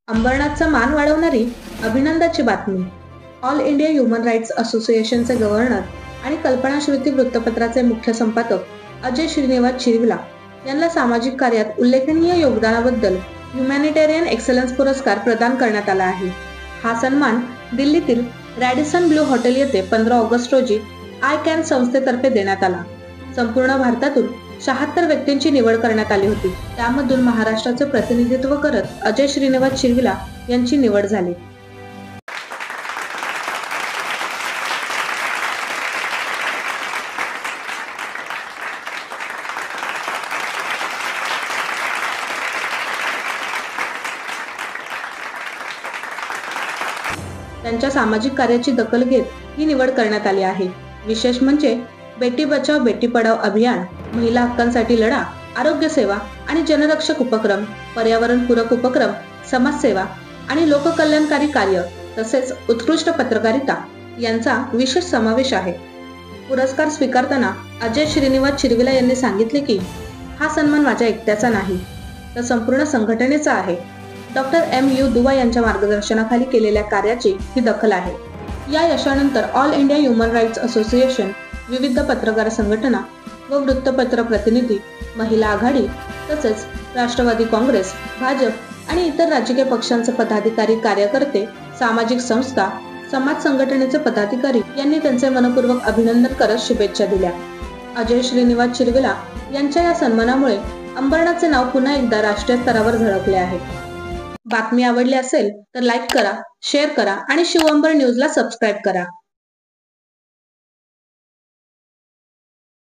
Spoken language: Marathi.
अंबरनाथचा मान वाढवणारी अभिनंदनाची बातमी. ऑल इंडिया ह्युमन राईट्स असोसिएशनचे गव्हर्नर आणि कल्पनाश्रुती वृत्तपत्राचे मुख्य संपादक अजय श्रीनिवास छिरविला यांना सामाजिक कार्यात उल्लेखनीय योगदानाबद्दल ह्युमॅनिटेरियन एक्सलन्स पुरस्कार प्रदान करण्यात आला आहे. हा सन्मान दिल्लीतील रॅडिसन ब्लू हॉटेल येथे 15 ऑगस्ट रोजी आय कॅन संस्थेतर्फे देण्यात आला. संपूर्ण भारतातून 76 व्यक्तींची निवड करण्यात आली होती. त्यामधून महाराष्ट्राचे प्रतिनिधित्व करत अजय श्रीनिवास छिरविला यांची निवड झाली. त्यांच्या सामाजिक कार्याची दखल घेत ही निवड करण्यात आली आहे. विशेष म्हणजे बेटी बचाव बेटी पढाओ अभियान, महिला हक्कांसाठी लढा, आरोग्य सेवा आणि जनरक्षक उपक्रम, पर्यावरणपूरक उपक्रम, समाजसेवा आणि लोककल्याणकारी कार्य तसेच उत्कृष्ट पत्रकारिता यांचा विशेष समावेश आहे. पुरस्कार स्वीकारताना अजय श्रीनिवास छिरविला यांनी सांगितले की हा सन्मान माझ्या एकट्याचा नाही, तर संपूर्ण संघटनेचा आहे. Doctor M.U. दुवा यांच्या मार्गदर्शनाखाली केलेल्या कार्याची ही दखल आहे. या यशानंतर all India human rights association, विविध पत्रकार संघटना व वृत्तपत्र प्रतिनिधी, महिला आघाडी तसेच राष्ट्रवादी काँग्रेस, भाजप आणि इतर राजकीय पक्षांचे पदाधिकारी, कार्यकर्ते, सामाजिक संस्था, समाज संघटनेचे पदाधिकारी यांनी त्यांचे मनपूर्वक अभिनंदन करत शुभेच्छा दिल्या. अजय श्रीनिवास छिरविला यांच्या या सन्मानामुळे अंबरनाथचे नाव पुन्हा एकदा राष्ट्रीय स्तरावर झळकले आहे. बातमी आवडली असेल तर लाईक करा, शेअर करा आणि शिवअंबर न्यूजला सबस्क्राईब करा.